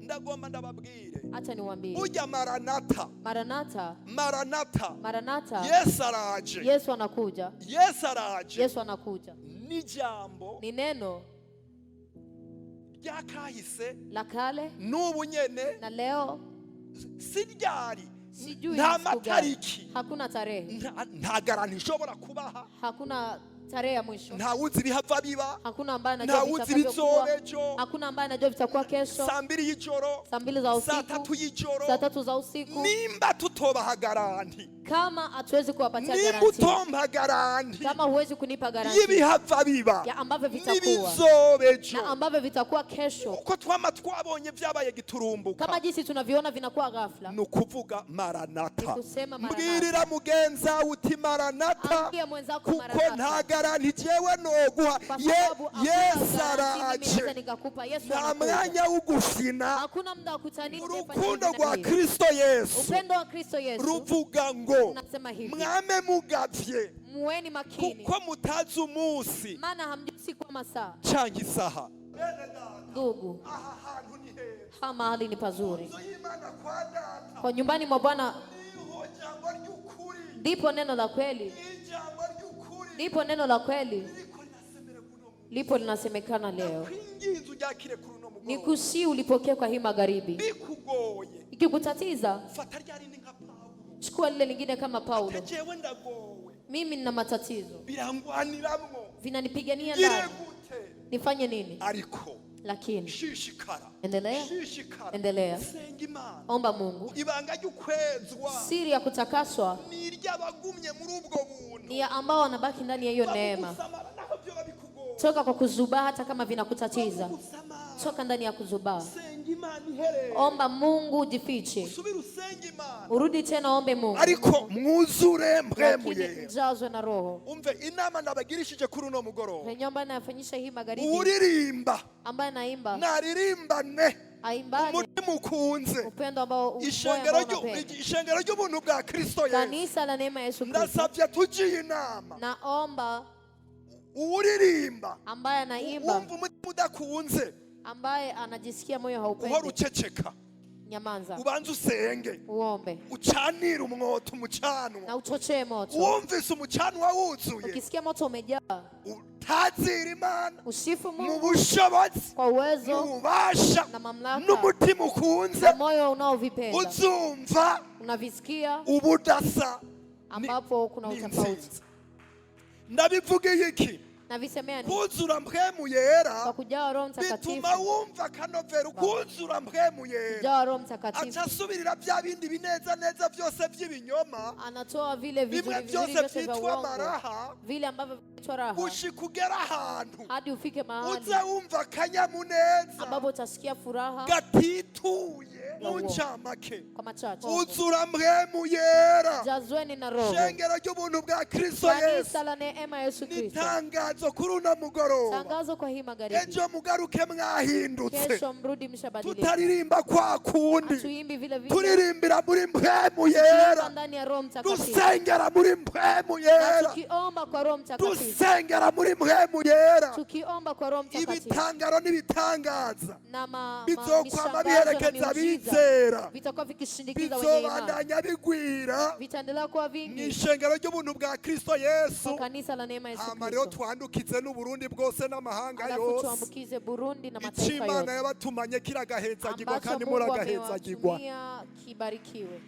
ndagomba ndababwire. Acha niwaambie. Burya maranata. Maranata. Maranata. Maranata. Yesu araje. Yesu anakuja. Yesu araje. Yesu anakuja. Ni jambo. Ni neno ryakahise la kale n'ubu nyene na leo siryari. Sijui nta matariki. Hakuna tarehe. Nta garanti ishobora kubaha. Hakuna tarehe ya mwisho. Nta uzi bihava biba. Hakuna ambaye anajua vitakavyokuwa. Hakuna ambaye anajua vitakuwa kesho. Saa 2 y'ijoro. Saa 2 za usiku. Saa 3 y'ijoro. Saa 3 za usiku. Nimba tutobaha garanti. Kama hatuwezi kuwapatia garanti. Nimbutomba garanti. Kama huwezi kunipa garanti. Y'ibihava biba. Ya ambavyo vitakuwa. N'ibizobejo. Na ambavyo vitakuwa kesho. Uko twama twabonye vyabaye giturumbuka. Kama jinsi tunaviona vinakuwa ghafla. Nukuvuga maranata. Nikusema maranata. Mbwirira mugenza uti maranata. Ambia mwenzako maranata. Kuko nta garanti jewe noguha. Yesu araje. Nta mwanya w'ugufina. Hakuna muda wa kutanika. Urukundo rwa Kristo Yesu. Upendo wa Kristo Yesu. Ruvuga ngo hivi. Mwame mugavye. Muweni makini. Kuko mutazi umunsi. Maana hamjui siku ama saa. Canke isaha. Ndugu. Aha hantu ni heza. Ha mahali ni pazuri. Kwa nyumbani mwa Bwana ndipo neno la kweli. Ndipo neno la kweli. Lipo linasemekana leo. Nikusi ulipokea kwa hii magharibi. Ikikutatiza, chukua lile lingine kama Paulo. Mimi nina matatizo. Vinanipigania ndani. Nifanye nini? Lakini endelea. Endelea. Omba Mungu. Siri ya kutakaswa ni ya ambao wanabaki ndani ya hiyo neema. Toka kwa kuzubaa hata kama vinakutatiza. Toka ndani ya kuzubaa. Omba Mungu jifiche. Urudi tena ombe Mungu. Ariko mwuzure mpwemu ye. Jazwe na roho. Umve inama ndabagirishije kuri uno mugoroba. Renyomba nafanyisha hii magharibi. Uririmba. Ambaye naimba. Naririmbane. Aimbane. Umutima ukunze. Upendo ambao ishengero ry'ubuntu bwa Kristo Yesu. Kanisa la neema ya Yesu Kristo. Ndasavye tugiye inama. Naomba uririmba. Ambaye anaimba. Umva umutima udakunze. Ambaye anajisikia moyo haupendi. Uhora uceceka. Nyamanza. Ubanze usenge. Uombe. Ucanira umwoto umucanwa. Na uchochee moto. Wumvise umucanwa wuzuye. Ukisikia moto umejaa. Utazira Imana. Usifu Mungu. Mu bushobozi. Kwa uwezo. Ubasha. Na mamlaka. N'umutima ukunze. Na moyo unaovipenda. Uzumva. Unavisikia. Ubudasa. Ambapo kuna utofauti. Ndabivugiye iki? Navisemea nini? Kuzura mpwemu yera. Kwa kujawa Roho Mtakatifu. Bituma wumva kanovera kuzura mpwemu yera. Kujawa Roho Mtakatifu. Acasubirira bya bindi bineza neza byose by'ibinyoma. Anatoa vile vizuri vyote vya uongo. Vile ambavyo vinaitwa raha. Ushikugera ahantu. Hadi ufike mahali. Uza wumva kanyamuneza. Ambapo utasikia furaha. Gatituye. Uncamake. Kwa machache. Uzura mpwemu yera. Jazweni na Roho. Shengero ry'ubuntu bwa Kristo Yesu. Kanisa la neema ya Yesu Kristo. Nitangazo kuri uno mugoroba. Tangazo kwa hii magharibi. Ejo mugaruke mwahindutse. Kesho mrudi mshabadilika. Tutaririmba kwa kundi. Tuimbi vile vile. Turirimbira muri mpwemu yera. Ndani ya Roho Mtakatifu. Dusengera muri mpwemu yera. Tukiomba kwa Roho Mtakatifu. Dusengera muri mpwemu yera. Tukiomba kwa Roho Mtakatifu. Ibitangaro n'ibitangaza. Na bizokwama biherekeza bizera. Vitakuwa vikishindikiza wenye imani. Bizobandanya bigwira. Vitaendelea kuwa vingi. N'ishengero ry'ubuntu bwa Kristo Yesu. Kwa kanisa la neema ya Yesu Kristo. Amareo twandukize n'Uburundi bwose n'amahanga yose. Alafu tuambukize Burundi na mataifa yote. Imana yabatumanye kiragahezagirwa kandi muragahezagirwa. Kibarikiwe.